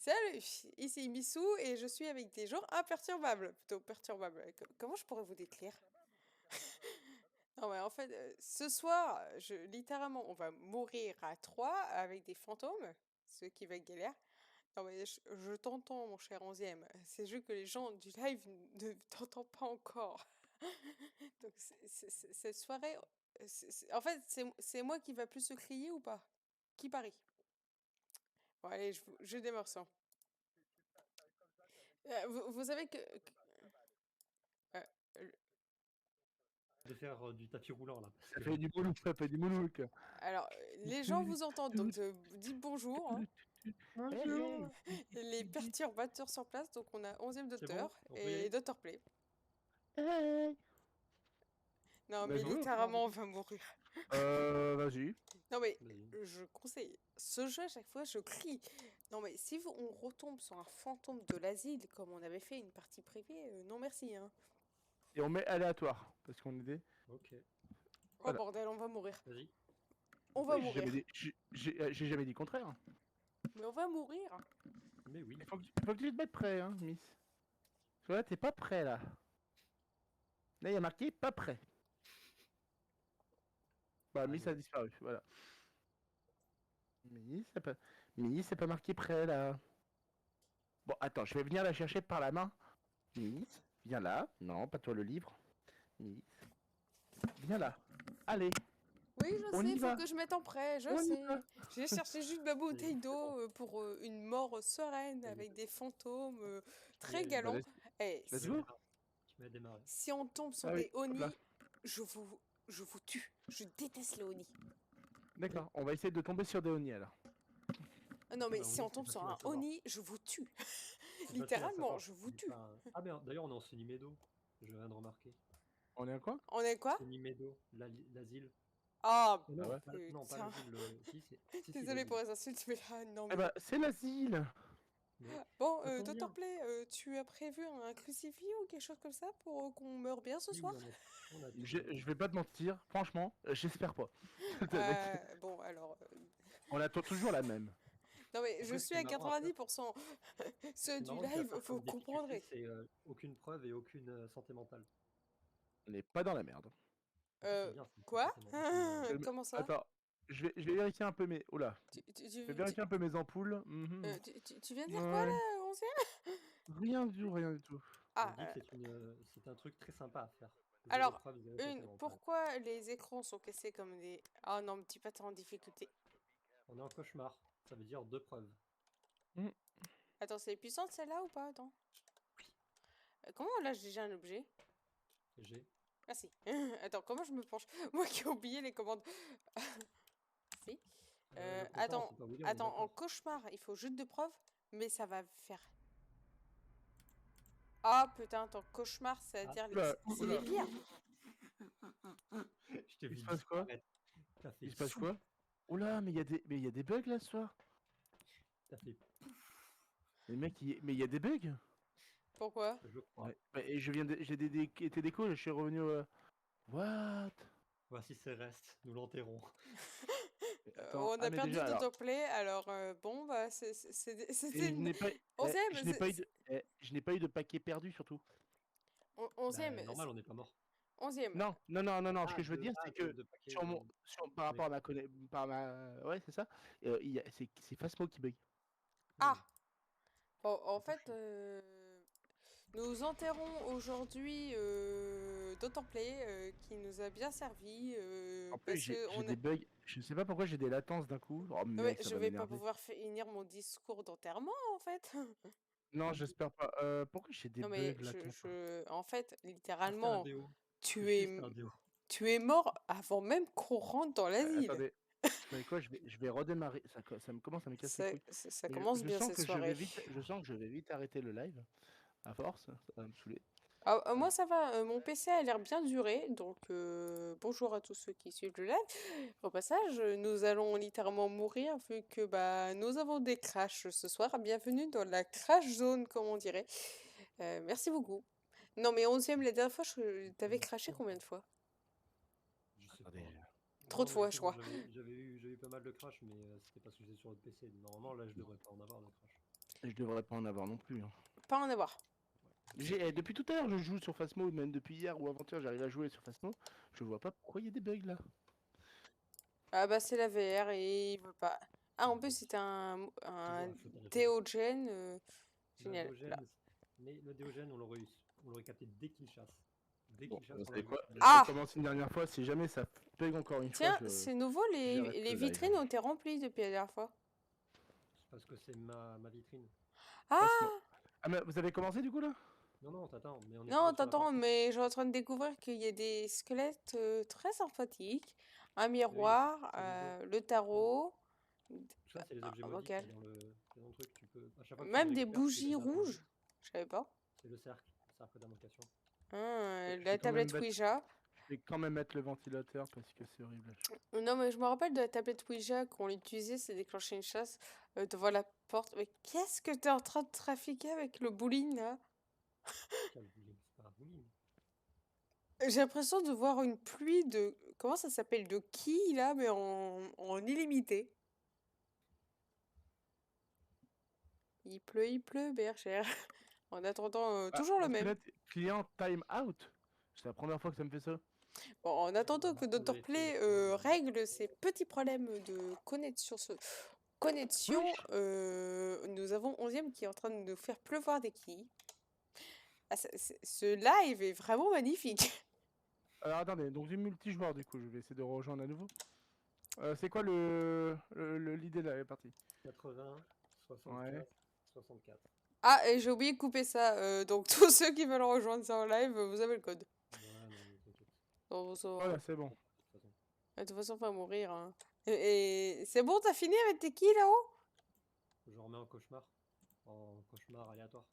Salut, ici Missou et je suis avec des gens imperturbables, plutôt perturbables. Comment je pourrais vous décrire? Non mais en fait, ce soir, littéralement, on va mourir à 3 avec des fantômes, ceux qui veulent galère. Non mais je t'entends, mon cher onzième. C'est juste que les gens du live ne t'entendent pas encore. Donc cette soirée, en fait, c'est moi qui va plus se crier ou pas? Qui parie? Bon allez, je démarre ça. Vous savez euh, le- De faire du tapis roulant là. Parce Ça que... fait du moulouk, ça fait du moulouk. alors, les gens vous entendent, donc dites bonjour, hein. Bonjour. Les perturbateurs sur place, donc on a 11e C'est bon, docteur on peut y et aller? Docteur Play. Hey. Non Bah, mais jouez, littéralement on va mourir. vas-y. Non mais Vas-y. je conseille, ce jeu à chaque fois je crie. Non mais si on retombe sur un fantôme de l'asile comme on avait fait une partie privée, non merci hein. Et on met aléatoire, parce qu'on est des... Ok, Oh Voilà. bordel, on va mourir. vas-y. On va Oui, j'ai jamais mourir. dit... J'ai jamais dit le contraire. Mais on va mourir. Mais oui. Faut que tu te mettes prêt, hein, Miss. Parce que là, t'es pas prêt, là. Là, il y a marqué pas prêt. Bah, Miss a Allez. disparu, voilà. Miss, c'est pas marqué prêt, là. Bon, attends, je vais venir la chercher par la main. Miss, viens là. Non, pas toi le livre. Miss, viens là. Allez, Oui, je on sais, y faut va. que je mette en prêt, je On y va. sais. J'ai cherché juste ma bouteille C'est bon. d'eau pour une mort sereine Vas-y. avec des fantômes Tu très mets, Bah, galants. Eh, tu let's mets à go. démarrer. Tu mets à démarrer. si on tombe sur Ah oui, des hop là. Oni, je vous tue. Je déteste les Oni. D'accord, on va essayer de tomber sur des Oni alors. Ah non, Ah mais bah si on est, on c'est tombe sur facile à un savoir. Oni, je vous tue. C'est facile à Littéralement, savoir. je vous On est tue. pas... Ah ben d'ailleurs on est en Senimedo. Je viens de remarquer. On est à quoi? On est quoi? Senimedo, l'asile. Ah, Ah Non, ouais. non, pas putain. l'asile. Si, Désolée pour l'asile. les insultes, mais ah non, Eh mais. bah, c'est l'asile. Mais Bon, ça tombe Docteur bien. Play, tu as prévu un crucifix ou quelque chose comme ça pour qu'on meure bien ce Oui, oui, soir? on a tout. Je vais pas te mentir, franchement, j'espère pas. Bon, alors. On attend toujours la même. Non, mais je Après, ce suis qui est à marrant à faire, 90%. ce Ceux qui est du marrant qu'il y a à live, faire vous comme difficulté, comprendrez. c'est aucune preuve et aucune santé mentale. On n'est pas dans la merde. Ça, c'est bien, c'est Quoi? santé mentale. Comment ça? Attends, je vais vérifier un peu mes... Oula. Tu, tu, Je vais tu, tu, vérifier un peu mes ampoules. Mhm. tu viens de dire quoi Ouais. là, 11e? Rien du tout, rien du tout. On Ah, dit que c'est un truc très sympa à faire. Zéro alors, preuve, zéro santé mentale. pourquoi les écrans sont cassés comme des... Ah non, me dis pas t'es en difficulté. On est en cauchemar, ça veut dire deux preuves. Hmm. Attends, c'est puissante celle-là ou pas? Attends. Comment on lâche déjà un objet? J'ai. Merci. Attends, comment je me penche? Moi qui ai oublié les commandes. Si. Le compare, Attends, c'est pas vous dire, on est attends, en d'accord. cauchemar, il faut juste de preuves, mais ça va faire. Ah putain, attends, cauchemar, Ah, c'est-à-dire Oula, c'est les oula. pires. je t'ai Il vu se passe quoi? disparaître. T'as fait Il se passe fou. quoi? Oula, mais il y a des bugs là ce soir. T'as fait Les mecs, mais il y a des bugs? Pourquoi? je crois. Ouais. Bah, et j'ai été déco, je suis revenu... What? Voici ses restes, nous l'enterrons. Attends, On ah a mais perdu déjà alors... d'autoplay, alors bon, bah c'était Et je une... n'ai pas... Onzième, je n'ai pas eu de paquet perdu surtout. onzième, Bah, normal, on n'est pas mort. onzième. Non, ce Ah, que je veux dire, c'est que de paquet. sur par Oui. rapport à par ma, ouais, c'est ça, c'est Phasmo qui bug. Hmm, Ah! Bon, en un peu fait, chiant. nous enterrons aujourd'hui Play qui nous a bien servi En plus, parce que j'ai on a... des bugs, je sais pas pourquoi j'ai des latences d'un coup. Oh Non, mais mec, ça je va vais pas m'énerver. pouvoir finir mon discours d'enterrement en fait. Non, j'espère pas. Pourquoi j'ai des Non bugs mais latents? en fait, Juste un littéralement, déo. tu Juste es, un déo. tu es mort avant même qu'on rentre dans l'asile. Attendez, vous savez quoi, je vais redémarrer. Ça me commence à me casser les couilles. Ça Mais commence bien cette soirée. je sens que je vais vite arrêter le live. À force, ça va me saouler. Ah, moi Ouais. ça va, mon PC a l'air bien duré, donc bonjour à tous ceux qui suivent le live. Au passage, nous allons littéralement mourir vu que bah nous avons des crashs ce soir. Bienvenue dans la crash zone, comme on dirait. Merci beaucoup. Non mais onzième, la dernière fois, t'avais crashé combien de fois? Je sais Attendez. pas. Trop de Non, mais fois, je justement, crois. j'avais eu pas mal de crash, mais c'était parce que j'étais sur le PC. Normalement, là, je devrais pas en avoir de crash. Je devrais pas en avoir non plus. Hein. Pas en avoir. Depuis tout à l'heure, je joue sur Phasmo, même depuis hier ou avant-hier, j'arrive à jouer sur Phasmo. Je vois pas pourquoi il y a des bugs là. Ah bah c'est la VR et il veut pas. Ah en plus c'était un théogène. Génial. Là. Mais le déogène, on l'aurait capté dès qu'il chasse. Dès Bon, qu'il chasse, vous on savez quoi l'aurait Ah! Je recommence une dernière fois, si jamais ça bug encore une Tiens, fois, c'est nouveau, j'arrête les le live. vitrines ont été remplies depuis la dernière fois. Parce que c'est ma vitrine. Ah! Phasmo. Ah mais vous avez commencé du coup là? Non, t'attends, mais on est Non, toujours sur la t'attends, partie. mais je suis en train de découvrir qu'il y a des squelettes très sympathiques, un Oui, miroir, c'est nouveau. le tarot, Ça, c'est les objets un maudits qu'il y vocal. a dans le truc. Tu peux, à chaque fois que tu les Même des récupères, tu bougies les as dans rouges. Je savais pas. C'est le cercle d'invocation. Hein, Je la vais quand même tablette mettre, Ouija. je vais quand même mettre le ventilateur parce que c'est horrible. Non, mais je me rappelle de la tablette Ouija, quand on l'utilisait, c'est déclencher une chasse devant la porte. Mais qu'est-ce que t'es en train de trafiquer avec le bowling, là? Quel bowling, c'est pas un bowling. J'ai l'impression de voir une pluie de... Comment ça s'appelle? De quilles, là, mais en illimité. Il pleut, bergère. En attendant, Ah, toujours le parce que même. là, client time out. C'est la première fois que ça me fait ça. Bon, en attendant que On Dr. vérifie Play une fois, règle ces petits problèmes de connexion, Wesh. nous avons 11e qui est en train de nous faire pleuvoir des quilles. Ah, ce live est vraiment magnifique. Alors attendez, donc du multijoueur du coup, je vais essayer de rejoindre à nouveau. C'est quoi l'idée de la partie? 80, Ouais. 64, 64. Ah, et j'ai oublié de couper ça. Donc tous ceux qui veulent rejoindre ça en live, vous avez le code. Ouais, non, mais t'inquiète. Bon, ça va. Voilà, c'est bon. De toute façon. De toute façon, on va mourir. Hein. Et c'est bon, t'as fini avec tes quilles là-haut? Je remets en cauchemar. En cauchemar aléatoire.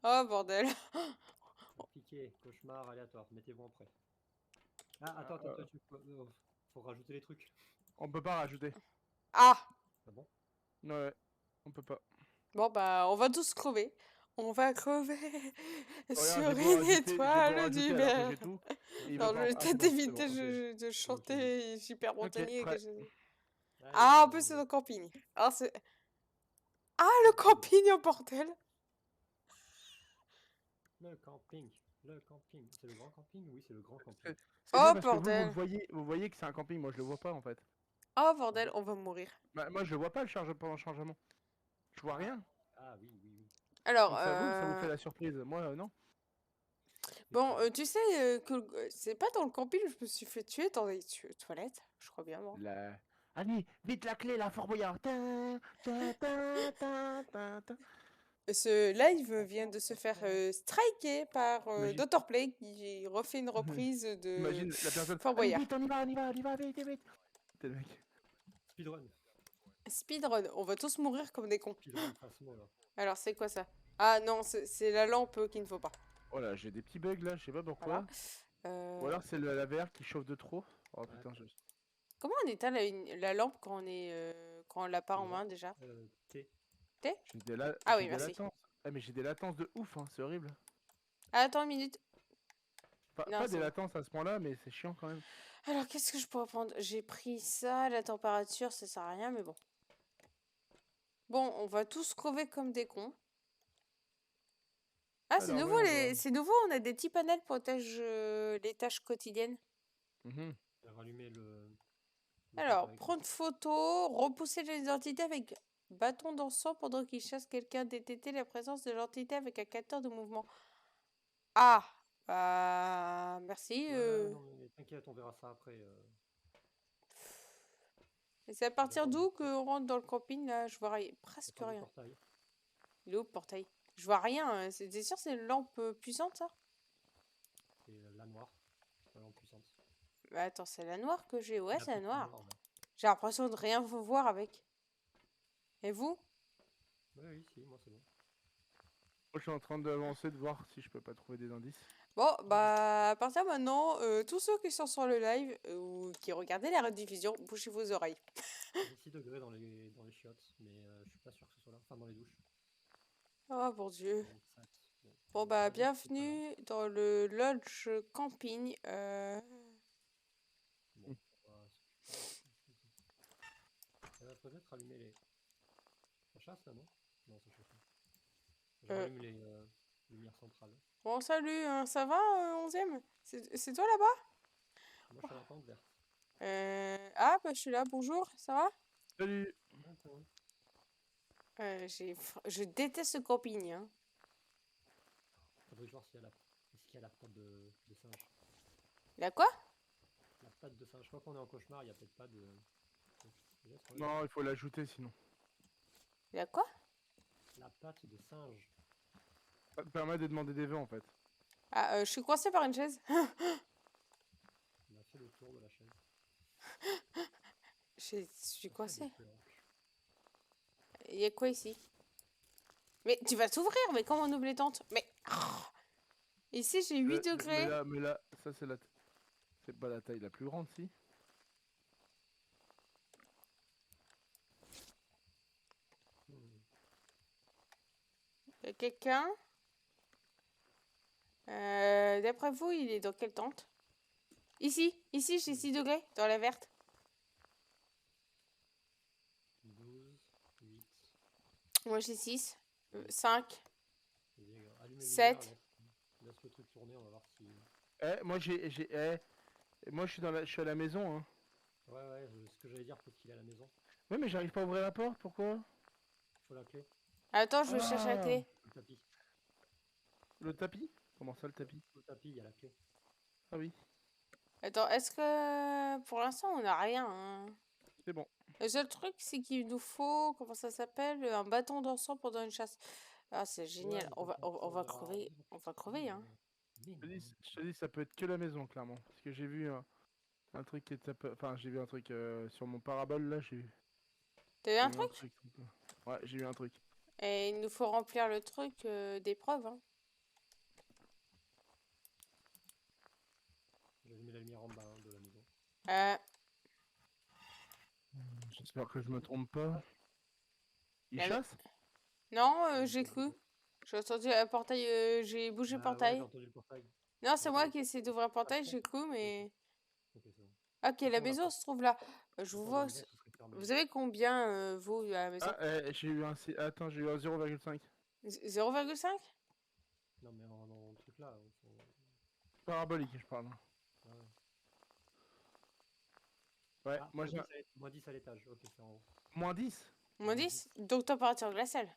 Oh bordel. Appliqué, cauchemar aléatoire. Mettez-vous en prêt. Ah, attends, faut rajouter les trucs. On peut pas rajouter. Ah! Ah bon? Ouais, on peut pas. Bon, bah, on va tous crever. On va crever Regarde, sur une étoile j'ai beau du rajouter alors que mer. j'ai tout. Et il Non, veut pas. je vais Ah, c'est peut-être bon, c'est éviter bon, ok. de chanter super Ok, montagnais. prêt. Allez, Ah, en plus, c'est le camping. Ah, le camping, oh bordel! le camping. Le camping. C'est le grand camping? Oui, c'est le grand camping. C'est Oh bien parce que vous bordel! vous voyez que c'est un camping, moi je le vois pas en fait. Oh bordel, on va mourir. Bah, moi je le vois pas le chargement. Je vois rien. Ah oui, oui, oui. Alors, Donc ça vous fait la surprise. Moi non. bon, tu sais que c'est pas dans le camping que je me suis fait tuer dans les toilettes, je crois bien, moi. Allez, vite la clé là, Fort Boyard. Ta, ta, ta, ta, ta, ta. Ce live vient de se faire striker par Imagine. Dr. Play qui refait une reprise de Imagine la personne. Fort Allez Boyard. vite, on y va, vite, vite. T'es le mec. Speedrun. Speedrun, on va tous mourir comme des cons. Speedrun Phasmo, là. Alors, c'est quoi ça? Ah non, c'est la lampe qu'il ne faut pas. Oh là, j'ai des petits bugs là, je sais pas pourquoi. Voilà. Ou alors c'est la VR qui chauffe de trop. Oh putain, Comment on éteint la lampe quand quand on l'a pas en main déjà? T. T? Ah oui, merci. latences. Ah mais j'ai des latences de ouf, hein, c'est horrible. Ah, attends une minute. Non, Pas c'est des bon. latences à ce point-là, mais c'est chiant quand même. Alors, qu'est-ce que je pourrais prendre? J'ai pris ça, la température, ça sert à rien, mais bon. Bon, on va tous crever comme des cons. Ah, c'est Alors, nouveau, voyons voir. c'est nouveau, on a des petits panels pour les tâches quotidiennes. Mhm. Rallumer Alors, prendre photo, repousser les entités avec bâton d'encens pendant qu'il chasse quelqu'un, détecter la présence de l'entité avec un capteur de mouvement. Ah, bah, merci. Non, mais t'inquiète, on verra ça après. Et c'est à partir d'où qu'on rentre dans le camping, là? Je vois presque rien. Portail. Il est où le portail? Je vois rien, hein. C'est sûr c'est une lampe puissante, ça? C'est la noire. La lampe puissante. Bah, attends, c'est la noire que j'ai. Ouais, c'est la noire. Ouais. J'ai l'impression de rien voir avec. Et vous? Oui, si, moi c'est bon. Moi, je suis en train d'avancer, de voir si je peux pas trouver des indices. Bon, bah, à partir de maintenant, tous ceux qui sont sur le live ou qui regardaient la rediffusion, bouchez vos oreilles. J'ai 6 degrés dans les chiottes, mais je suis pas sûr que ce soit là. Enfin, dans les douches. Oh mon Dieu. 27. Bon, bah, bienvenue dans le lodge camping. Bon, ça va peut-être allumer les... Ça chasse là, non? Non, ça chasse pas. Je Euh, rallume les lumières centrales. Bon, salut, hein, ça va, 11e? C'est toi là-bas? Moi, je suis à la tente verte. Ah, bah, je suis là, bonjour, ça va? Salut. Ah, ça va. Je déteste le camping, hein. Faudrait voir s'il y a est-ce qu'il y a la patte de singe. La quoi? La patte de singe. Je crois qu'on est en cauchemar, il n'y a peut-être pas de. Déjà, c'est vrai. Non, il faut l'ajouter sinon. La quoi? La patte de singe. Ça te permet de demander des vœux en fait. Ah, je suis coincée par une chaise. On a fait le tour de la chaise. Je suis Pourquoi il y a coincée. des planches Il y a quoi ici? Mais tu vas t'ouvrir, mais comment on ouvre les tentes? Mais... oh, ici, j'ai 8 degrés. Mais là, ça c'est la. C'est pas la taille la plus grande, si. Hmm. Y a quelqu'un? D'après vous, il est dans quelle tente? Ici, j'ai 6 degrés, dans la verte. 12, 8. Moi, j'ai 6, 5. Allume les 7. lumières, laisse le truc tourner, on va voir si. Moi moi je suis à la maison, hein. Ouais, ce que j'allais dire, peut-être qu'il est à la maison. Ouais, mais j'arrive pas à ouvrir la porte, pourquoi? Il faut la clé. Attends, je cherche la clé. Le tapis. Le tapis? Comment ça, le tapis? Le tapis, il y a la clé. Ah oui, Attends, est-ce que... Pour l'instant, on n'a rien, hein. c'est bon. Le seul truc, c'est qu'il nous faut... Comment ça s'appelle? Un bâton d'encens pendant une chasse. Ah, c'est génial. Ouais, On va crever. On va crever, hein. Je te dis, ça peut être que la maison, clairement. Parce que j'ai vu un truc qui était. Enfin, j'ai vu un truc sur mon parabole là, T'as vu j'ai un vu truc? Ouais, j'ai vu un truc. Et il nous faut remplir le truc d'épreuve, hein. J'ai mis la lumière en bas hein, de la maison. Euh, J'espère que je me trompe pas. Il La- chasse? Non, j'ai cru. J'ai entendu un portail, j'ai bougé le Ah ouais, portail. j'ai entendu le portail. Non, c'est moi Portail. qui essaie d'ouvrir le portail, j'ai cru, mais... Ok, c'est bon. Ok, la Pourtant, maison se trouve là. Je vous la vois... maison, ce serait fermé. Vous avez combien, vous, à la maison? Ah, j'ai eu un. Attends, j'ai eu un 0,5. 0,5? Non, mais en truc là. Parabolique, je parle. Ouais. Ouais, Ah, moi j'ai. moins 10 à l'étage. Ok, c'est en haut. Moins 10? Moins 10? Donc température glaciale.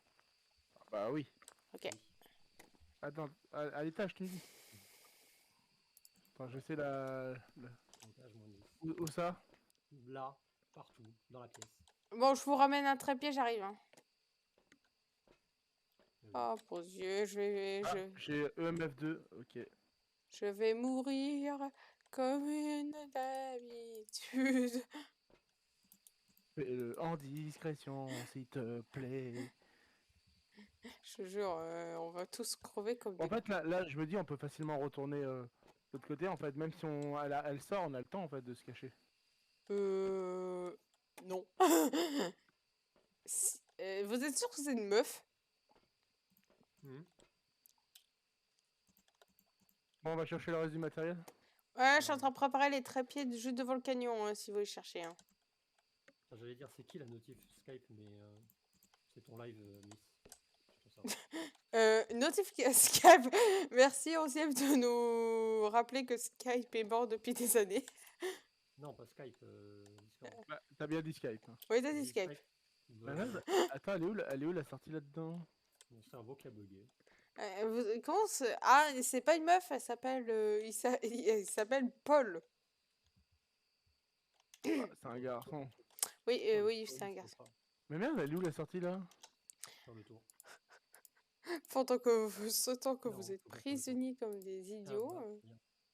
Ah, bah oui. Ok. Oui. Attends, à l'étage, tu me dis. Attends, je sais Étage, moins 10. Où ça? Là, partout, dans la pièce. Bon, je vous ramène un trépied, j'arrive, hein. Vas-y. Oh, mon Dieu, J'ai EMF2, ok. je vais mourir comme une d'habitude. Fais-le en discrétion, s'il te plaît. Je te jure, on va tous crever comme En des... fait, là, je me dis, on peut facilement retourner de l'autre côté. En fait, même si elle sort, on a le temps en fait de se cacher. Non. Vous êtes sûr que c'est une meuf? Mhm. Bon, on va chercher le reste du matériel. Ouais, je suis en train de préparer les trépieds juste devant le canyon, hein, si vous les cherchez, hein. Ah, j'allais dire, c'est qui la notif Skype, mais c'est ton live, Miss. Je trouve ça. Notification Skype. Merci, 11e, de nous rappeler que Skype est mort depuis des années. Non, pas Skype, Discord. Bah, t'as bien dit Skype. Hein. Oui, t'as dit Oui, Skype. Bah, attends, elle est où la sortie là-dedans? Bon, c'est un vocab bugué. Comment Ah, c'est pas une meuf, elle s'appelle... il s'appelle Paul. Ah, c'est un garçon. Oui, Oh, oui, oh, c'est un il garçon. faut pas Mais merde, elle est où la sortie là? faire le tour. Autant que autant que Non, vous êtes faut pas faire le tour. prisonniers comme des Tiens, idiots. là,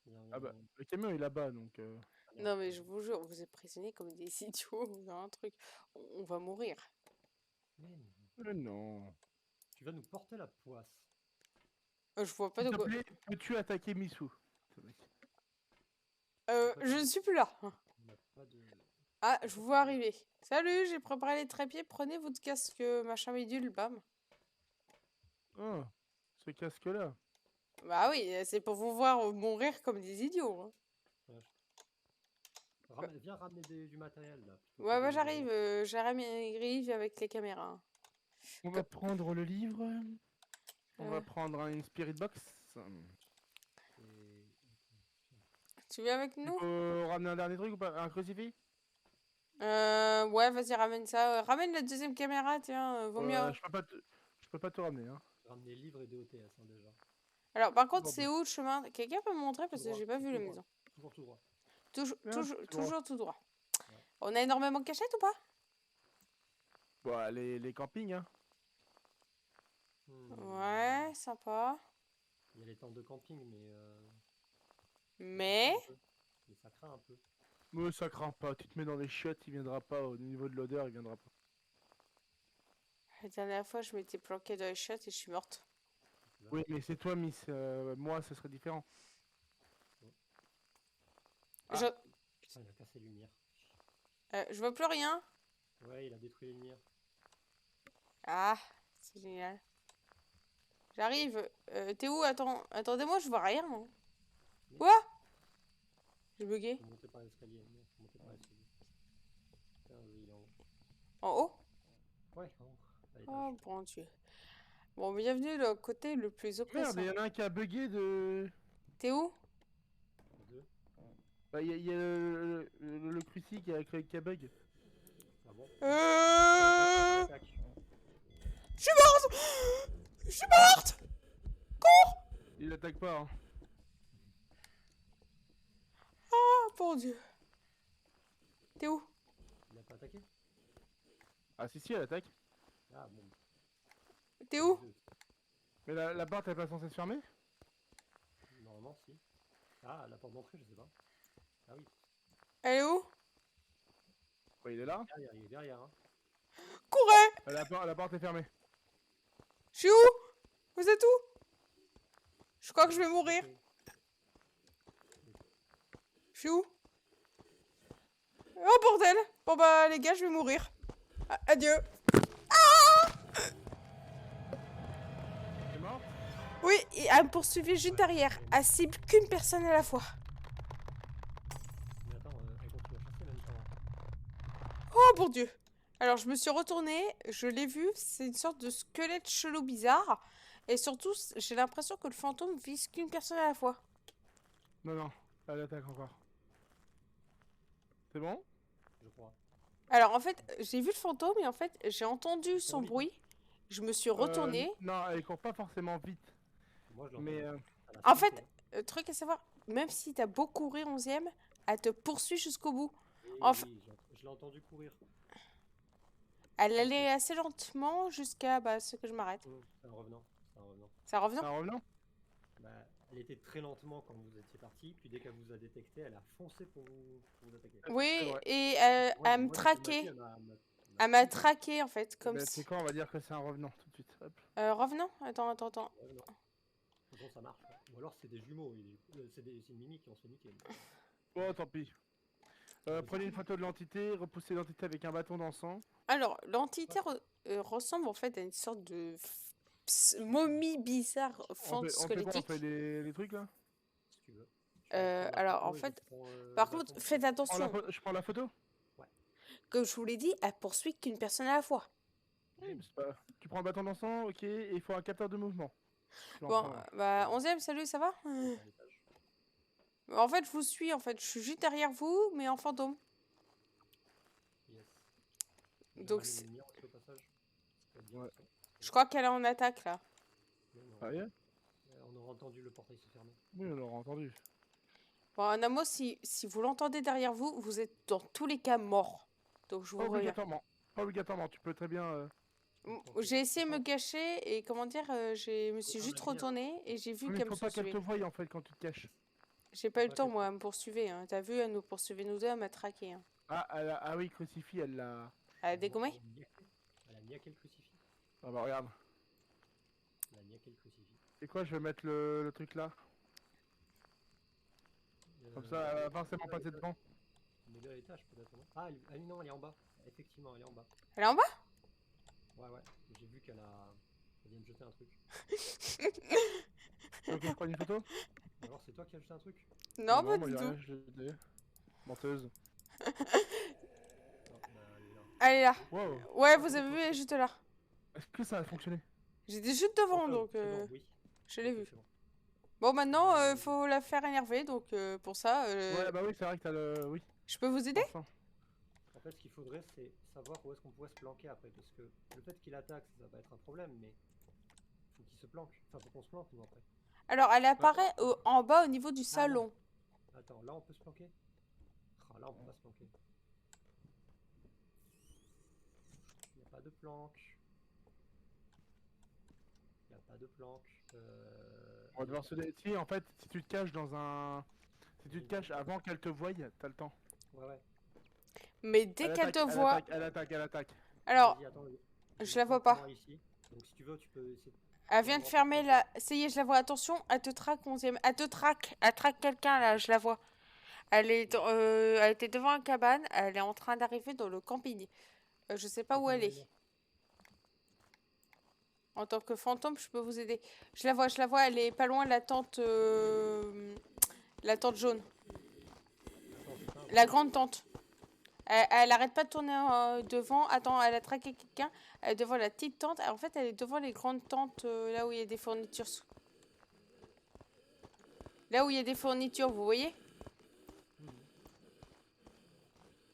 viens, Ah bah, viens. le camion est là-bas donc. Non, mais je vous jure, vous êtes prisonniers comme des idiots dans un truc. On va mourir. Mais non. Non. Tu vas nous porter la poisse. Je vois pas S'il de te quoi. plaît, peux-tu attaquer Missou? Je ne suis plus là. On n'a pas de. Ah, je vous vois arriver. Salut, j'ai préparé les trépieds. Prenez votre casque, machin bidule, bam. Oh, ce casque-là. Bah oui, c'est pour vous voir mourir comme des idiots, hein. Viens ramener du matériel là. plutôt Ouais, que bah de- j'arrive. J'arrive avec les caméras. On va prendre le livre. On va prendre une spirit box. Et... Tu viens avec Il nous? faut ramener un dernier truc ou pas? Un crucifix? Ouais, vas-y, ramène ça. Ramène la deuxième caméra, tiens, vaut mieux. Je peux pas te ramener, hein. Ramener livres et DOTS hein, déjà. Alors, par contre, Bon, c'est bah. où le chemin? Quelqu'un peut me montrer parce Tout que droit, j'ai pas vu tout la droit, maison. Toujours tout droit. Toujours tout droit. tout droit. Ouais. On a énormément de cachettes ou pas? Bon, les campings, hein. Ouais, sympa. Il y a les tentes de camping, Mais... mais ça craint un peu. Mais ça craint pas. Tu te mets dans les chiottes, il viendra pas. Au niveau de l'odeur, il viendra pas. La dernière fois, je m'étais planquée dans les chiottes et je suis morte. Oui, mais c'est toi, Miss. Moi, ce serait différent. Ah. Je... Putain, il a cassé les lumières. je vois plus rien. Ouais, il a détruit les lumières. Ah, c'est génial. J'arrive. T'es où? Attendez-moi, je vois rien. Moi. Quoi? J'ai bugué. Faut monter par l'escalier. Non, faut monter par l'escalier. Putain, il est en haut. En haut? Ouais, en haut. À l'étage. Oh, bon Dieu. Bon, bienvenue le côté le plus oppressant. Merde, il y en a un qui a bugué de. T'es où? Deux. Bah, il y a le cruci qui a bug. Ah bon? Je Attaque. suis morte! Je suis morte! Il attaque pas, hein. Oh, bon Dieu. T'es où? Il a pas attaqué? Ah, si, elle attaque. Ah bon. T'es où? Deux. Mais la porte, elle est pas censée se fermer? Normalement, si. Ah, la porte d'entrée, je sais pas. Ah oui. Elle est où? Ouais, il est là. Derrière, il est derrière. Hein. Courez! La porte est fermée. Je suis où? Vous êtes où? Je crois que je vais mourir. Je suis où? Oh bordel! Bon bah les gars, je vais mourir. Adieu. T'es mort? Oui, et elle me poursuivait juste derrière. Elle cible qu'une personne à la fois. Mais attends, elle continue à chasser en même temps. Oh mon Dieu! Alors je me suis retournée, je l'ai vu, c'est une sorte de squelette chelou bizarre. Et surtout, j'ai l'impression que le fantôme vise qu'une personne à la fois. Non, non, elle attaque encore. C'est bon? Je crois. Alors en fait, j'ai vu le fantôme et en fait, j'ai entendu son bruit. Je me suis retournée. Non, elle court pas forcément vite. Moi, je l'entends. Mais En fait, truc à savoir, même si t'as beau courir 11ème, elle te poursuit jusqu'au bout. Oui, Enfin- oui, je l'ai entendu courir. Elle allait assez lentement jusqu'à ce que je m'arrête. C'est un revenant. C'est un revenant. Ça revient? un revenant? Bah, elle était très lentement quand vous étiez parti, puis dès qu'elle vous a détecté, elle a foncé pour vous attaquer. Oui, C'est vrai. et Moi, elle me moi, traquait. elle Elle m'a traqué en fait, comme Bah, si... c'est quoi, on va dire que c'est un revenant tout de suite. Hop. Revenant? Attends. Revenant. De toute façon, ça marche. Ouais. Ou alors c'est des jumeaux, c'est une mimique qui ont se fait niquer. Oh, tant pis. Prenez une photo de l'entité, repoussez l'entité avec un bâton d'encens. Alors, l'entité ressemble en fait à une sorte de momie bizarre, On fait quoi? squelettique. On fait les trucs là? Si tu veux. Alors, en fait, par contre, faites attention. Je prends la photo? Comme je vous l'ai dit, elle poursuit qu'une personne à la fois. Oui, mais c'est pas... Tu prends le bâton d'encens, ok, et il faut un capteur de mouvement. Tu en Bon, prends un. bah, 11ème, salut, ça va? En fait, je vous suis, en fait. Je suis juste derrière vous, mais en fantôme. Yes. Donc, Rallume les lumières aussi au passage. Ouais. je crois qu'elle est en attaque, là. Ah, yeah. On aura entendu le portail se fermer. Oui, on l'aura entendu. Bon, un mot, si vous l'entendez derrière vous, vous êtes dans tous les cas mort. Donc, je vous Pas reviens. obligatoirement. Pas obligatoirement, tu peux très bien... J'ai essayé de me cacher et comment dire, je me suis Faut juste pas la dire. retournée et j'ai vu Mais qu'elle me faut pas qu'elle poursuivait. te voie en fait quand tu te caches. J'ai pas eu le pas temps, qu'elle- moi, elle me poursuivait. Hein. T'as vu, elle nous poursuivait nous deux, elle m'a traqué. Hein. Ah oui, crucifix, elle l'a... Elle a dégommé? Elle a niaqué le crucifix. Ah bah regarde. Elle a niaqué le crucifix. C'est quoi, je vais mettre le truc là. Comme ça, elle va forcément passer devant. Mets-le à l'étage peut-être, non? Ah non, elle est en bas. Effectivement, elle est en bas. Elle est en bas? Ouais. J'ai vu qu'elle vient de jeter un truc. Tu veux que je prenne une photo? Ou alors c'est toi qui as jeté un truc? Non, moi, pas j'ai du rien, tout. je l'ai. Menteuse. Non, bah, elle est là. Elle est là. Wow. Ouais, vous avez vu, elle est juste là. Est-ce que ça a fonctionné? J'étais juste devant, Enfin, donc c'est bon, oui. je l'ai Ok, vu. c'est bon. Bon, maintenant, faut la faire énerver, donc pour ça, Ouais, bah oui, c'est vrai que t'as le. Oui, je peux vous aider? enfin. En fait, ce qu'il faudrait, c'est savoir où est-ce qu'on pourrait se planquer après. Parce que le fait qu'il attaque, ça va être un problème, mais faut qu'il se planque. Enfin, faut qu'on se planque, nous, après. Alors, elle apparaît en bas au niveau du Ah, là. salon. Attends, là, on peut se planquer? Ah, là, on peut pas se planquer. Il n'y a pas de planque. Il n'y a pas de planque. On va devoir se. Si, en fait, si tu te caches dans un. Si tu te caches avant qu'elle te voie, t'as le temps. Ouais, ouais. Mais dès Elle qu'elle attaque, te elle voit... attaque, elle attaque, elle attaque. Alors, Vas-y, attends, je la vois pas. moi ici. Donc, si tu veux, tu peux essayer. Elle vient de fermer la... Ça y est, je la vois. Attention, elle te traque, 11e. Elle te traque. Elle traque quelqu'un, là, je la vois. Elle était devant un cabane. Elle est en train d'arriver dans le camping. Je sais pas où elle est. En tant que fantôme, je peux vous aider. Je la vois. Elle est pas loin de la tente jaune. La grande tente. Elle arrête pas de tourner devant. Attends, elle a traqué quelqu'un. Elle est devant la petite tente. En fait, elle est devant les grandes tentes, là où il y a des fournitures. Là où il y a des fournitures, vous voyez?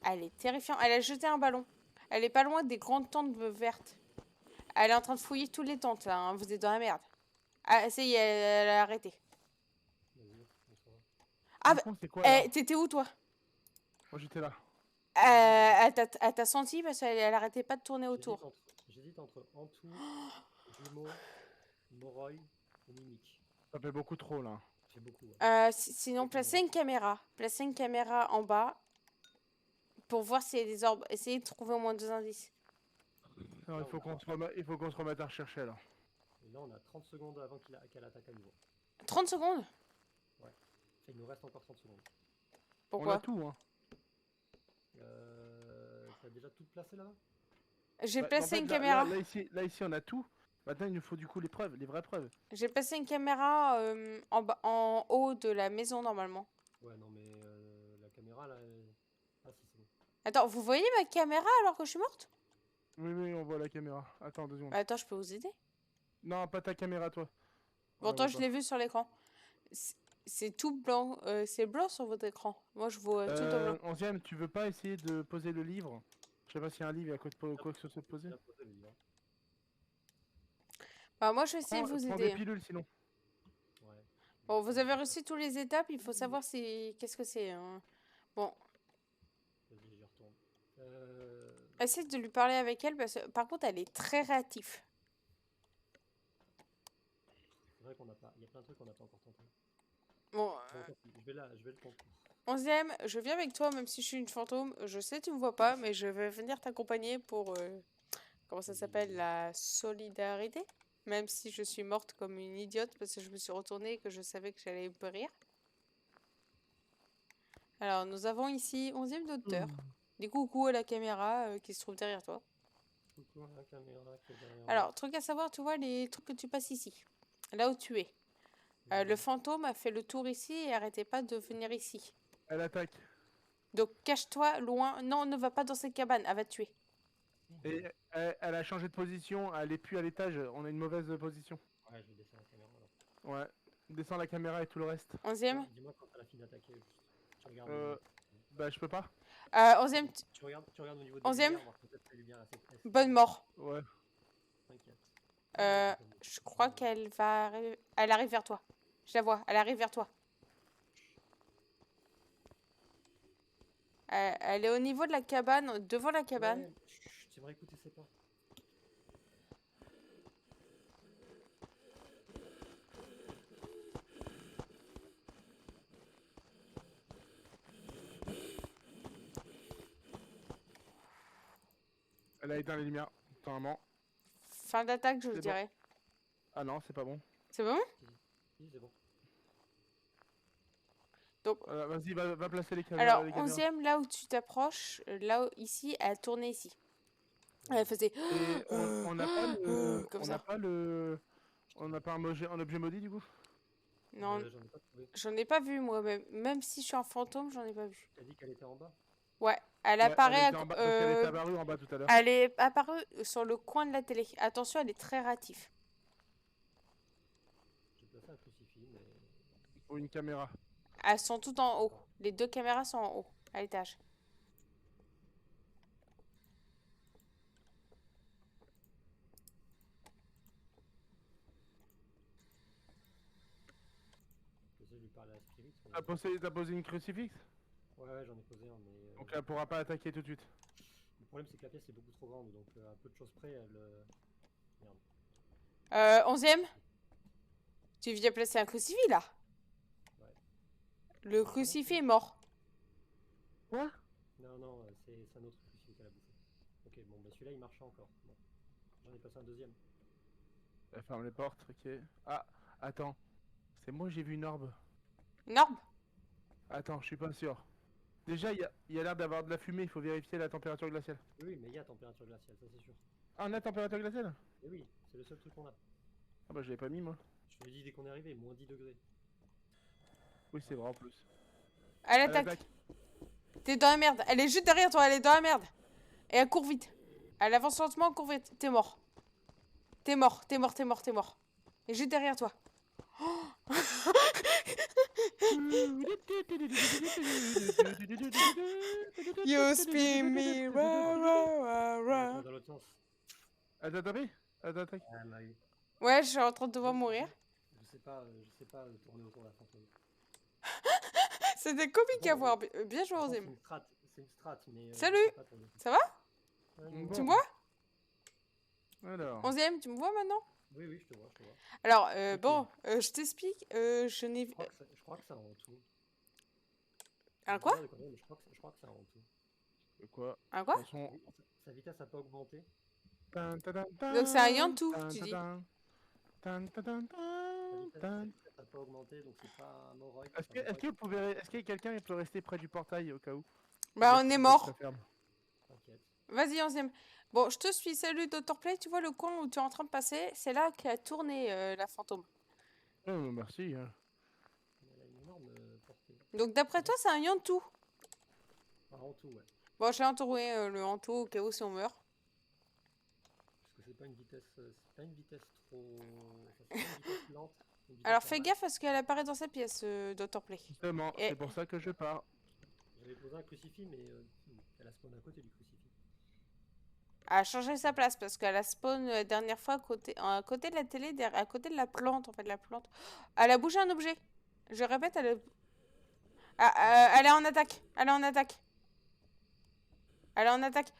Elle est terrifiante. Elle a jeté un ballon. Elle est pas loin des grandes tentes vertes. Elle est en train de fouiller toutes les tentes, là, hein. Vous êtes dans la merde. Ah, ça y est, elle a arrêté. Ah, bah, C'est quoi, là t'étais où, toi? Moi, j'étais là. Elle t'a senti parce qu'elle arrêtait pas de tourner autour. J'hésite entre Antou, Jumeau, Moroi et Mimic. Ça fait beaucoup trop, là. C'est beaucoup. Ouais. Sinon, placez une caméra. Placez une caméra en bas pour voir s'il y a des orbes. Essayez de trouver au moins 2 indices. Non, il faut qu'on se remette à rechercher, là. Et là, on a 30 secondes avant qu'elle attaque à nouveau. 30 secondes? Ouais. Il nous reste encore 30 secondes. Pourquoi? On a tout, hein. T'as déjà tout placé là-bas? J'ai Bah, placé en fait, une caméra. Là, ici, on a tout. Maintenant, il nous faut du coup les preuves, les vraies preuves. J'ai placé une caméra en haut de la maison, normalement. Ouais, non, mais la caméra là. Ah, si, c'est bon. Attends, vous voyez ma caméra alors que je suis morte? Oui, on voit la caméra. Attends 2 secondes. Attends, je peux vous aider? Non, pas ta caméra, toi. Pourtant, je l'ai vu sur l'écran. C'est tout blanc. C'est blanc sur votre écran. Moi, je vois tout en blanc. 11e, tu veux pas essayer de poser le livre? Je sais pas s'il y a un livre à quoi que ce soit posé. Bah, moi, je vais essayer de vous Prends aider. des pilules sinon. Ouais. Bon, vous avez réussi toutes les étapes. Il faut savoir qu'est-ce que c'est. Hein. Bon, Vas-y, j'y retourne. essaye de lui parler avec elle. Parce que, par contre, elle est très réactive. C'est vrai qu'on n'a pas. Il y a plein de trucs qu'on n'a pas encore tenté. Bon, je vais le tenter. 11e, je viens avec toi, même si je suis une fantôme. Je sais que tu me vois pas, mais je vais venir t'accompagner pour... comment ça s'appelle? La solidarité? Même si je suis morte comme une idiote parce que je me suis retournée et que je savais que j'allais périr. Alors, nous avons ici 11e docteur. Des coucou à la caméra qui se trouve derrière toi. Coucou à la caméra qui est derrière. Alors, truc à savoir, tu vois les trucs que tu passes ici. Là où tu es. Le fantôme a fait le tour ici et arrêtez pas de venir ici. Elle attaque. Donc, cache-toi loin. Non, ne va pas dans cette cabane. Elle va te tuer. Et elle a changé de position, elle est plus à l'étage, on a une mauvaise position. Ouais, je vais descendre la caméra alors. Ouais, descends la caméra et tout le reste. 11e. Dis-moi quand elle a fini d'attaquer, juste. Tu regardes. Bah, je peux pas. 11e. Tu regardes au niveau des 11e. lumières, voir peut-être les lumières assez. Bonne mort. Ouais. T'inquiète. Je crois qu'elle va arriver. Elle arrive vers toi. Je la vois. Elle arrive vers toi. Elle est au niveau de la cabane, devant la cabane. Ouais, j'aimerais écouter ses pas. Elle a éteint les lumières, normalement. Fin d'attaque, je C'est dirais. Ah non, c'est pas bon. C'est bon? Oui, c'est bon. Donc, vas-y, va placer les caméras. alors, 11e, là où tu t'approches, ici, elle tournait ici. Elle faisait... Et on n'a pas le... comme on ça. n'a pas le... On n'a pas un objet maudit, du coup? Non, J'en ai pas trouvé. j'en ai pas vu, moi. Même si je suis un fantôme, j'en ai pas vu. T'as dit qu'elle était en bas? Ouais, elle apparaît... Elle était en bas, parce qu'elle est apparue en bas tout à l'heure. Elle est apparue sur le coin de la télé. Attention, elle est très réactive. Ou une caméra. Elles sont toutes en haut. Les 2 caméras sont en haut, à l'étage. J'essaie de lui parler à Spirit. Mais... T'as posé une crucifix? Ouais, j'en ai posé un, mais. Donc elle pourra pas attaquer tout de suite. Le problème, c'est que la pièce est beaucoup trop grande, donc à peu de choses près, elle. Merde. 11e. Tu viens placer un crucifix là? Ouais. Le crucifix est mort. Quoi? Non, non, c'est un autre crucifix qu'elle a bouffé. Ok, bon, bah celui-là, il marche encore. Bon. J'en ai passé un deuxième. Elle ferme les portes, ok. Ah, attends. C'est moi, j'ai vu une orbe. Une orbe? Attends, je suis pas sûr. Déjà, il y a l'air d'avoir de la fumée, il faut vérifier la température glaciale. Oui, mais il y a température glaciale, ça c'est sûr. Ah, on a température glaciale? Et oui, c'est le seul truc qu'on a. Ah bah je l'avais pas mis moi. Je te l'ai dit dès qu'on est arrivé, moins 10 degrés. Oui, c'est vrai en plus. Elle Elle attaque. attaque. T'es dans la merde. Elle est juste derrière toi, elle est dans la merde. Et elle court vite. Elle avance lentement, elle court vite. T'es mort. T'es mort, t'es mort, t'es mort, t'es mort. Elle est juste derrière toi. You spin me, ra, ra, ra, ra. Dans l'autre sens. Elle t'a tapé? Elle t'a attaqué? Elle m'a eu. Ouais, je suis en train de te voir mourir. Je sais pas tourner autour de la fantôme. C'était comique à voir. Bien joué, C'est Ozem. une strat, mais. Salut. je sais pas tourner. Ça va? Bon. Tu me vois? Alors. 11e, tu me vois maintenant? Oui, oui, je te vois, je te vois. Alors, Ok. bon, je t'explique. Je n'ai. Je crois que c'est en tout. Un quoi? Je crois que c'est en tout. Quoi? Un quoi? De toute façon- Sa vitesse a pas augmenté. Donc c'est un Yantou, tu dis. Sa vitesse a pas augmenté, donc c'est pas un Moroi. Est-ce que quelqu'un peut rester près du portail au cas où? Bah, on est mort. Ça ferme. T'inquiète. Vas-y, 11e. Bon, je te suis. Salut, Dr. Play. Tu vois le coin où tu es en train de passer? C'est là qu'a tourné la fantôme. Oh, merci. Hein. Elle a une énorme portée. Donc, d'après toi, c'est un Yantou. En tout, ouais. Bon, j'ai entouré le Yantou au cas où si on meurt. Parce que c'est pas une vitesse. C'est pas une vitesse trop. Enfin, c'est pas une vitesse lente. Une vitesse Alors, fais normale. gaffe parce qu'elle apparaît dans sa pièce, Dr. Play. Justement, Et- c'est pour ça que je pars. J'avais posé un crucifix, mais elle a spawn à côté du crucifix. Elle a changé sa place parce qu'elle a spawn la dernière fois à côté de la télé, à côté de la plante, en fait, la plante. Elle a bougé un objet. Je répète, elle est... elle est en attaque. Elle est en attaque. Elle est en attaque.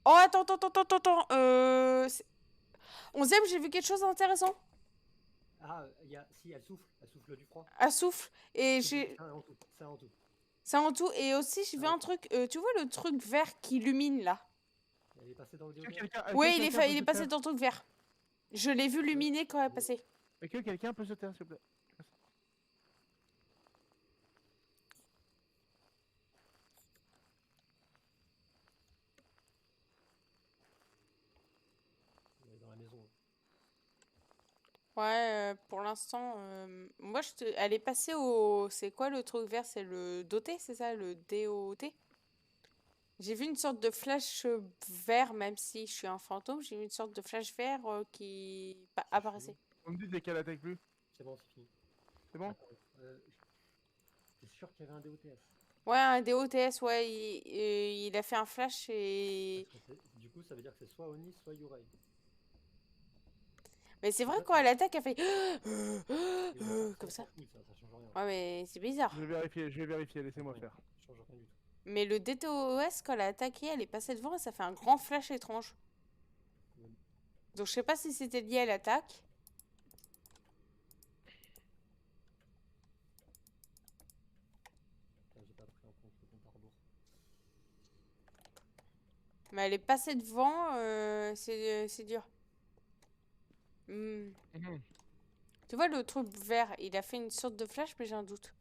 Oh, attends. 11e, j'ai vu quelque chose d'intéressant. Ah, si, elle souffle du froid. Elle souffle. Et j'ai... C'est un en tout. C'est un en tout. Ça en tout. Et aussi, j'ai vu un truc... tu vois le truc vert qui illumine, là? Elle est passée dans le Est-ce que déodorant. quelqu'un- est-ce Oui, que il quelqu'un peut est se passé taire? dans le truc vert. Je l'ai vu luminer quand elle est passée. Est-ce que quelqu'un peut se taire, s'il vous plaît? Elle est dans la maison. Ouais, pour l'instant, moi, elle est passée au... C'est quoi le truc vert? C'est le doté, c'est ça? Le DOT? J'ai vu une sorte de flash vert, même si je suis un fantôme, j'ai vu une sorte de flash vert qui apparaissait. On me dit dès qu'elle attaque plus. C'est bon, c'est fini. C'est bon? Attends, t'es sûr qu'il y avait un DOTS? Ouais, un DOTS, ouais, il a fait un flash et... Parce que du coup, ça veut dire que c'est soit Oni, soit Yurei. Mais c'est vrai, quand elle attaque, elle fait... Comme ça. Oui, ça change rien. Ouais, mais c'est bizarre. Je vais vérifier, laissez-moi faire. Ça change rien du tout. Mais le DTOS, quand elle a attaqué, elle est passée devant et ça fait un grand flash étrange. Oui. Donc je sais pas si c'était lié à l'attaque. Putain, j'ai pas pris en compte le compte à rebours. Mais elle est passée devant, c'est dur. Hmm. Tu vois le truc vert, il a fait une sorte de flash, mais j'ai un doute.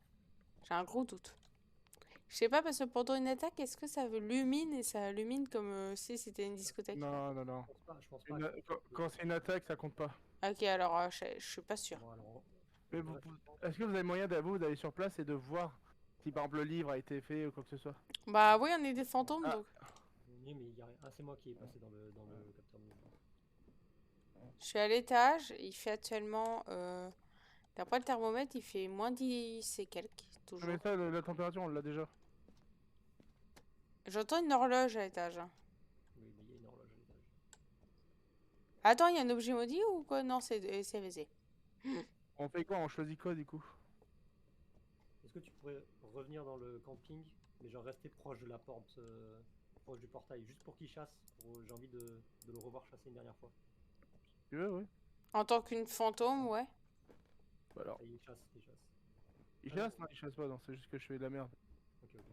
J'ai un gros doute. Je sais pas, parce que pendant une attaque, est-ce que ça illumine et ça illumine comme si c'était une discothèque? Non. Je pense pas. Quand c'est une attaque, ça compte pas. Ok, alors je suis pas sûre. Bon, alors, Mais est-ce que vous avez moyen d'aller sur place et de voir si par exemple le livre a été fait ou quoi que ce soit? Bah oui, on est des fantômes, Ah. donc. oui, mais il y a rien. Ah, c'est moi qui est passé dans le capteur de mouvement. Je suis à l'étage, il fait actuellement D'après le thermomètre, il fait moins 10 et quelques, toujours. Mais ça, la température, on l'a déjà. J'entends une horloge à l'étage. Oui, mais il y a une horloge à l'étage. Attends, il y a un objet maudit ou quoi? Non, c'est CVC. On fait quoi? On choisit quoi du coup? Est-ce que tu pourrais revenir dans le camping, mais genre rester proche de la porte, proche du portail, juste pour qu'il chasse. J'ai envie de le revoir chasser une dernière fois. Tu veux, oui. En tant qu'une fantôme, ouais. Bah alors. Et il chasse, il chasse. Il chasse? Non, il chasse pas, non, c'est juste que je fais de la merde. Ok, ok.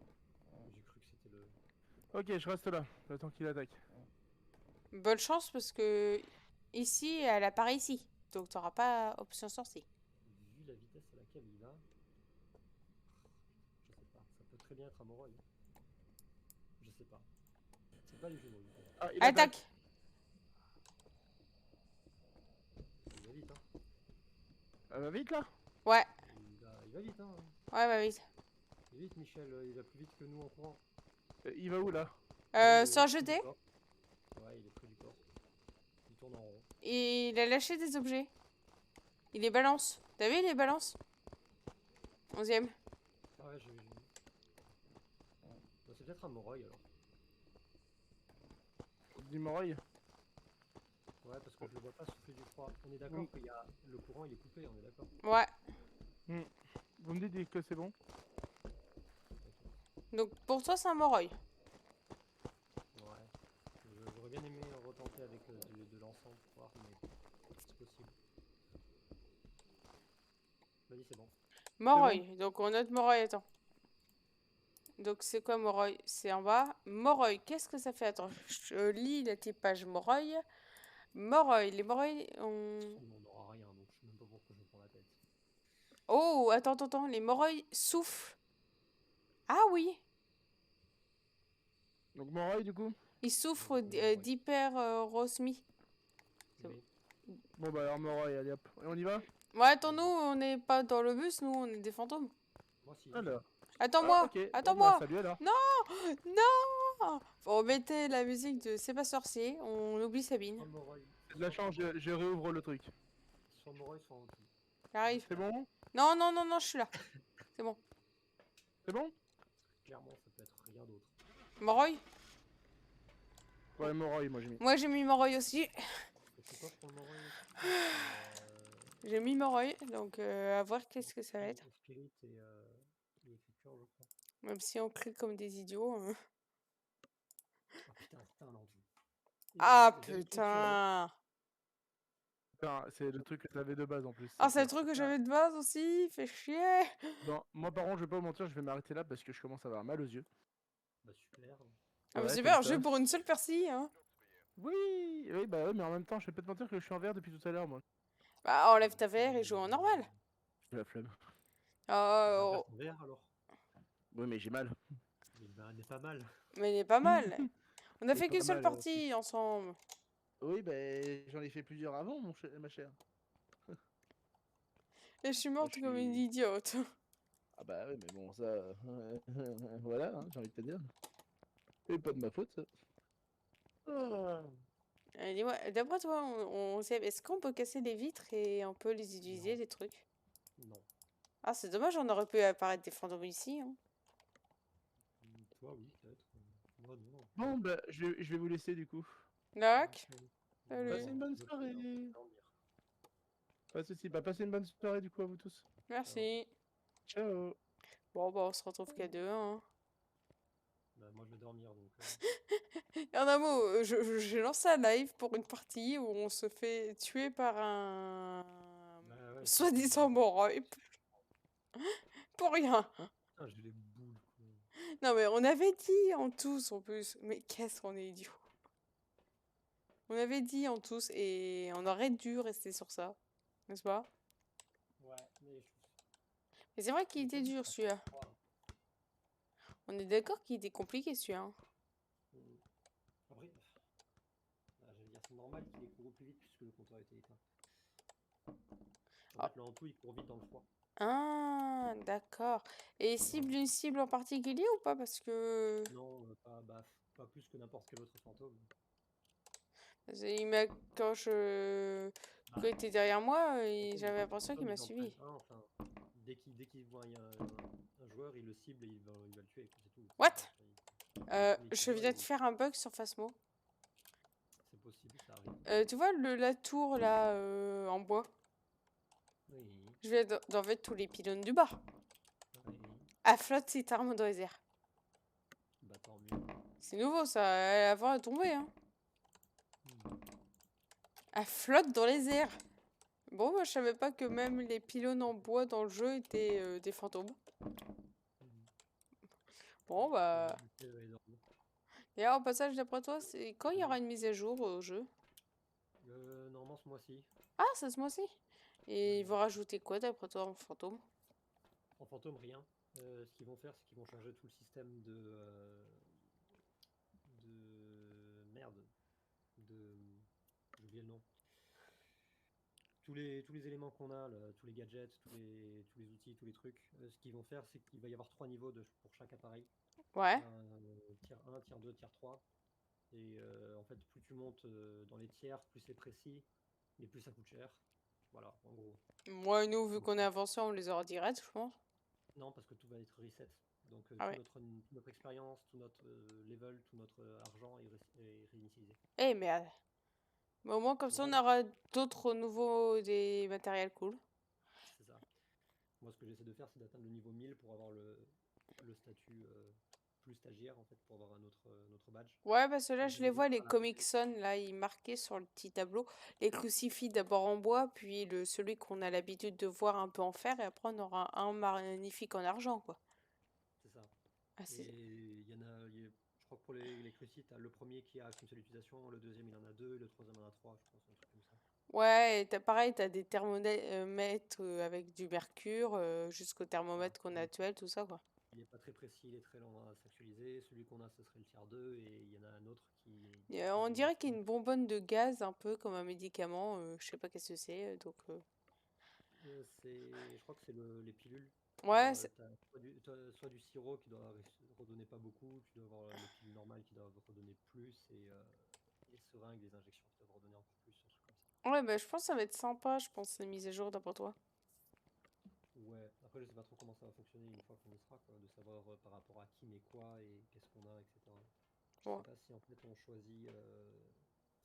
J'ai cru que c'était le... Ok, je reste là, j'attends qu'il attaque. Bonne chance parce que ici, elle apparaît ici. Donc t'auras pas option sortie. Vu la vitesse à laquelle il va... Je sais pas, ça peut très bien être un Moroi. Je sais pas. C'est pas les jumeaux. Ah, il Attaque! Il va vite, hein. Elle va vite là? Ouais, Il va vite, hein. ouais, bah vite. Il va vite, Michel. Il va plus vite que nous en courant. Il va où là? Il est Sans près du jeter. corps. Ouais, il est près du corps. Il tourne en rond. Il a lâché des objets. Il les balance. T'as vu, il les balance? 11e. Ah ouais, j'ai vu. Bah, c'est peut-être un Moroi alors. Du Moreuil? Ouais, parce que je le vois pas souffler du froid. On est d'accord qu'il y a... Le courant il est coupé, on est d'accord. Ouais. Vous me dites que c'est bon? Donc pour toi, c'est un Moroi. Ouais. J'aurais bien aimé retenter avec de l'encens pour voir, mais c'est possible. Vas-y, c'est bon. Moroi. Donc on note Moroi, attends. Donc c'est quoi Moroi? C'est en bas. Moroi, qu'est-ce que ça fait? Attends, je lis le typage Moroi. Moroi, les Moroi, on... On n'aura rien, donc je sais même pas pourquoi je me prends la tête. Oh, attends. Les Moroi soufflent. Ah oui, Donc Moreuil du coup? ils souffrent Moroi. d'hyperosmie. C'est Oui. Bon bah alors Moreuil, allez hop. Et on y va? Ouais, attends, nous, on n'est pas dans le bus, nous, on est des fantômes. Moi, si. Alors. Attends-moi, Ah, ok. Bon, bah, attends-moi. salut alors. Non. Bon, mettez la musique de C'est pas sorcier, on oublie Sabine. Soit Moroi. De la chance, je réouvre le truc. Soit Moroi, soit Anki. J'arrive. C'est bon? Non, je suis là. C'est bon. C'est bon? Clairement, ça peut être rien d'autre. Moroi? Ouais, Moreuil, moi j'ai mis. Moi, j'ai mis Moroi aussi. Et c'est quoi pour le Moroi aussi J'ai mis Moroi, donc à voir qu'est-ce que ça va être. Spirit et écriture, je crois. Même si on crie comme des idiots. Hein. Ah putain, c'était un enjeu. Ah Et l'écriture, là. putain. Putain, c'est le truc que t'avais de base en plus. Ah, c'est le truc que j'avais de base aussi. Fait chier. Bon, moi par contre, je vais pas vous mentir, je vais m'arrêter là parce que je commence à avoir mal aux yeux. Bah super. Ah, mais Ouais, super, comme je ça. pour une seule persille. Hein. Oui, bah oui, mais en même temps, je vais pas te mentir que je suis en vert depuis tout à l'heure, moi. Bah, enlève ta VR et joue en normal. J'ai la flemme. Oh, En vert alors. Oui, mais j'ai mal. Mais ben, elle est pas mal. mais il est pas mal. On a C'est fait pas qu'une seule mal, partie ensemble. Oui, bah j'en ai fait plusieurs avant, ma chère. Et je suis Moi, morte je comme une suis... idiote. Ah bah oui, mais bon, ça... voilà, hein, j'ai envie de te dire. C'est pas de ma faute, ça. Ah. Dis-moi, d'après toi, est-ce qu'on peut casser les vitres et on peut les utiliser, Non. les trucs? Non. Ah, c'est dommage, on aurait pu apparaître des fantômes ici. Hein. Toi, oui, peut-être. Moi, non. Bon, bah je vais vous laisser du coup. Lac, Ok. salut. Passez une bonne Je vais soirée. dormir. Pas de soucis, bah passez une bonne soirée du coup à vous tous. Merci. Ciao. Bon, bah, on se retrouve qu'à deux. Hein. Bah, moi, je vais dormir donc. Et en un mot, j'ai lancé un live pour une partie où on se fait tuer par un Bah, ouais, soi-disant Moroi. Pour rien. putain, j'ai les boules. Quoi. Non, mais on avait dit en tous en plus. Mais qu'est-ce qu'on est idiot. On avait dit en tous et on aurait dû rester sur ça. N'est-ce pas? Ouais, mais je... Mais c'est vrai qu'il était dur celui-là. On est d'accord qu'il était compliqué celui-là. Hein. Après, j'allais dire c'est normal qu'il ait couru plus vite puisque le compteur a été éteint. En fait, le Hantou il court vite dans le froid. Ah, d'accord. Et il cible une cible en particulier ou pas? Parce que Non, pas plus que n'importe quel autre fantôme. quand Quand il était derrière moi, j'avais l'impression qu'il Comme m'a ils en prennent suivi. un, enfin, dès qu'il voit un joueur, il le cible et il va le tuer, quoi, c'est tout. What? Enfin, il Je te voit viens de et faire un bug sur Phasmo. c'est possible, ça arrive. Tu vois la tour là en bois? Oui, Je viens d'enlever tous les pylônes du bas. oui. Elle flotte littéralement dans les airs. Bah tant mieux. C'est nouveau ça, avant elle tombait. Hein. Elle flotte dans les airs. Bon, moi je savais pas que même les pylônes en bois dans le jeu étaient des fantômes. Bon bah. Et alors, au passage, d'après toi, c'est quand il y aura une mise à jour au jeu? Normalement ce mois-ci. Ah, c'est ce mois-ci. Et ils vont rajouter quoi d'après toi en fantôme? En fantôme, rien. Ce qu'ils vont faire, c'est qu'ils vont changer tout le système de merde. J'ai oublié le nom. Tous les éléments qu'on a, tous les gadgets, tous les outils, tous les trucs, ce qu'ils vont faire, c'est qu'il va y avoir 3 niveaux pour chaque appareil. Ouais. Tier 1, tier 2, tier 3. Et en fait, plus tu montes dans les tiers, plus c'est précis, et plus ça coûte cher. Voilà, en gros. Moi, nous, vu qu'on est avancé, on les aura direct, je pense. Non, parce que tout va être reset. Donc Ah ouais. toute notre expérience, tout notre level, tout notre argent est réinitialisé. Eh merde. Mais au moins, comme ça, on aura d'autres nouveaux des matériels cool. C'est ça. Moi, ce que j'essaie de faire, c'est d'atteindre le niveau 1000 pour avoir le statut plus stagiaire, en fait, pour avoir un autre badge. Ouais, parce que là, je les vois, les Comic Sans, là, ils marquaient sur le petit tableau. Les crucifix d'abord en bois, puis celui qu'on a l'habitude de voir un peu en fer, et après, on aura un magnifique en argent, quoi. C'est ça. Ah, Et il y en a, je crois que pour les crucifix, t'as le premier qui a qu'une seule utilisation, le deuxième il en a deux, le troisième en a trois, je pense, un truc comme ça. Ouais, et pareil, t'as des thermomètres avec du mercure jusqu'au thermomètre qu'on a actuel, tout ça, quoi. Il n'est pas très précis, il est très lent à s'actualiser. Celui qu'on a, ce serait le tiers 2, et il y en a un autre qui. On dirait qu'il y a une bonbonne de gaz, un peu comme un médicament, je sais pas qu'est-ce que c'est, donc... Je crois que c'est les pilules. Ouais, t'as soit du sirop qui doit redonner pas beaucoup, tu dois avoir les pilules normales qui doivent redonner plus, et les seringues, les injections qui doivent redonner encore plus, un truc comme ça. ouais, bah, je pense que ça va être sympa, je pense, les mises à jour d'après toi. Ouais, après je sais pas trop comment ça va fonctionner une fois qu'on y sera, quoi, de savoir par rapport à qui met quoi et qu'est-ce qu'on a, etc. Je Ouais. sais pas si en fait on choisit.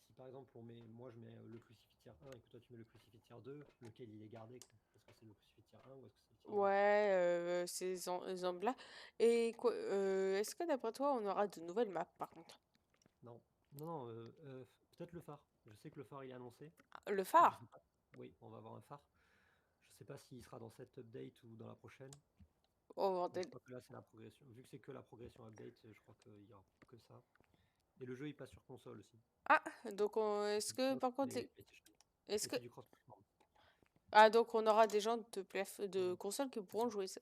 Si par exemple moi je mets le crucifix tier 1 et que toi tu mets le crucifix tier 2, lequel il est gardé, quoi. Est-ce que c'est le crucifix tier 1 ou est-ce que c'est le tier 2? Ouais, ces exemples-là. Et quoi, est-ce que d'après toi, on aura de nouvelles maps, par contre? Non, non, peut-être le phare. Je sais que le phare il est annoncé. Le phare? Oui, on va avoir un phare. Je sais pas s'il sera dans cette update ou dans la prochaine. Oh, Je bordel. crois que là c'est la progression. Vu que c'est que la progression update, je crois qu'il y aura que ça. Et le jeu il passe sur console aussi. Ah, donc est-ce que, par contre, est-ce que... C'est du cross-platform. Ah, donc on aura des gens de console qui pourront jouer. Ça,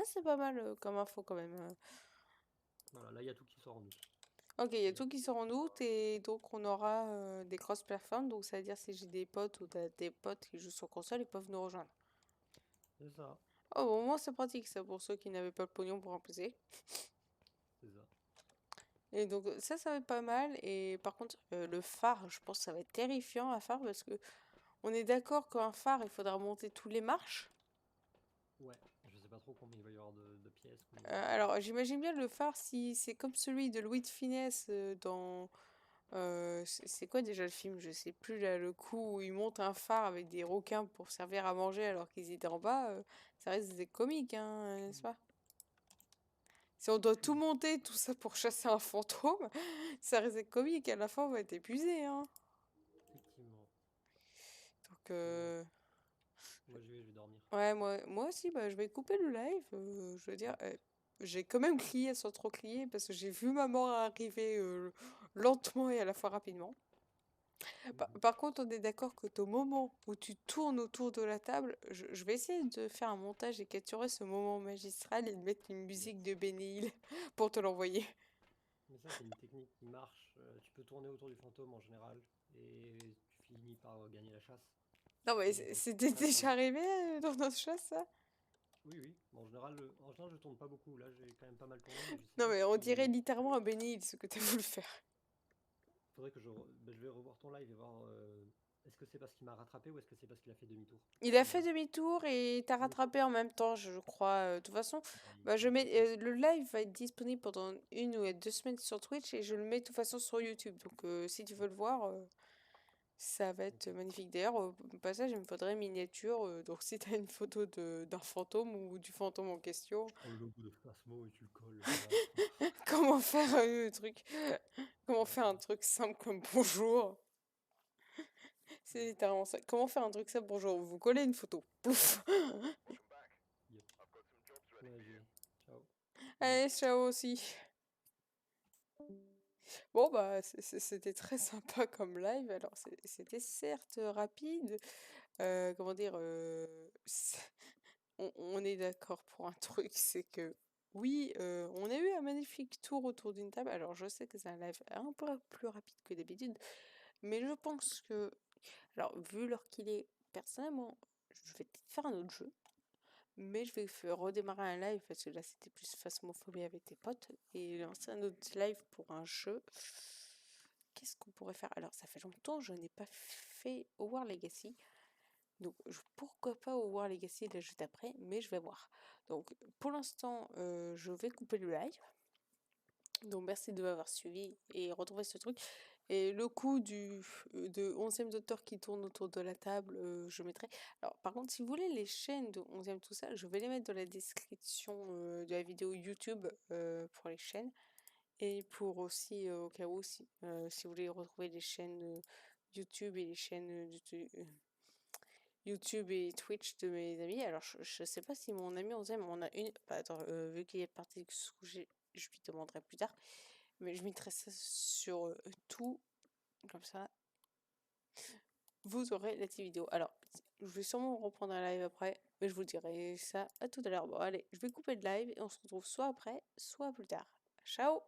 c'est pas mal comme info, quand même. Voilà, là il y a tout qui sort en août. Ok, il y a tout qui sort en août, et donc on aura des cross-platforms, donc ça veut dire si j'ai des potes ou t'as des potes qui jouent sur console, ils peuvent nous rejoindre. C'est ça. Oh, au moins c'est pratique ça pour ceux qui n'avaient pas le pognon pour un PC. C'est ça. Et donc ça va être pas mal. Et par contre, le phare, je pense que ça va être terrifiant à phare parce que on est d'accord qu'un phare, il faudra monter toutes les marches. Ouais, je sais pas trop combien il va y avoir de pièces. Alors j'imagine bien le phare si c'est comme celui de Louis de Funès dans... c'est quoi déjà le film? Je sais plus là, le coup où il monte un phare avec des requins pour servir à manger alors qu'ils étaient en bas. Ça risque d'être comique, hein, n'est-ce pas? Si on doit tout monter, tout ça pour chasser un fantôme, ça risque d'être comique. À la fin, on va être épuisé, hein. Effectivement. Donc, Moi je vais dormir. ouais, moi aussi, bah, je vais couper le live. Je veux dire, j'ai quand même crié sans trop crier parce que j'ai vu ma mort arriver lentement et à la fois rapidement. Par contre, on est d'accord que au moment où tu tournes autour de la table, je vais essayer de faire un montage et capturer ce moment magistral et de mettre une musique de Benny Hill pour te l'envoyer. Mais ça c'est une technique qui marche. Tu peux tourner autour du fantôme en général et tu finis par gagner la chasse. Non, mais c'était déjà arrivé dans notre chasse, ça? Oui, oui. En général, je tourne pas beaucoup. Là, j'ai quand même pas mal tourné. Non, mais on dirait littéralement un Benny Hill, ce que t'as voulu faire. Faudrait que je vais revoir ton live et voir est-ce que c'est parce qu'il m'a rattrapé ou est-ce que c'est parce qu'il a fait demi-tour? Il a fait demi-tour et t'as rattrapé en même temps, je crois. De toute façon, bah, le live va être disponible pendant 1 ou 2 semaines sur Twitch et je le mets de toute façon sur YouTube. Donc si tu veux le voir, ça va être magnifique. D'ailleurs, au passage, il me faudrait une miniature. Donc si t'as une photo d'un fantôme ou du fantôme en question, Je prends le logo de Phasmo et tu le colles. Voilà. comment faire un truc, comment faire un truc simple comme bonjour. C'est littéralement ça. Comment faire un truc simple bonjour? Vous collez une photo. Pouf. Yep. Vas-y, ciao. Allez, ciao aussi. Bon, bah, c'était très sympa comme live. Alors, c'était certes rapide. Comment dire, on est d'accord pour un truc, c'est que oui, on a eu un magnifique tour autour d'une table. Alors, je sais que c'est un live un peu plus rapide que d'habitude, mais je pense que, alors, vu l'heure qu'il est, personnellement, je vais peut-être faire un autre jeu. Mais je vais redémarrer un live parce que là c'était plus phasmophobie avec tes potes et lancer un autre live pour un jeu. Qu'est-ce qu'on pourrait faire? Alors ça fait longtemps que je n'ai pas fait Hogwarts Legacy. Donc pourquoi pas Hogwarts Legacy le jeu d'après, mais je vais voir. Donc pour l'instant je vais couper le live. Donc merci de m'avoir suivi et retrouver ce truc. Et le coup de 11e docteur qui tourne autour de la table, je mettrai. Alors par contre, si vous voulez les chaînes de 11e tout ça, je vais les mettre dans la description de la vidéo YouTube pour les chaînes. Et pour aussi, au cas où, si vous voulez retrouver les chaînes YouTube et les chaînes YouTube et Twitch de mes amis. Alors je sais pas si mon ami 11e en a une. Bah, attends, vu qu'il est parti je lui demanderai plus tard. Mais je mettrai ça sur tout, comme ça, vous aurez la petite vidéo. Alors, je vais sûrement reprendre un live après, mais je vous dirai ça à tout à l'heure. Bon, allez, je vais couper le live et on se retrouve soit après, soit plus tard. Ciao!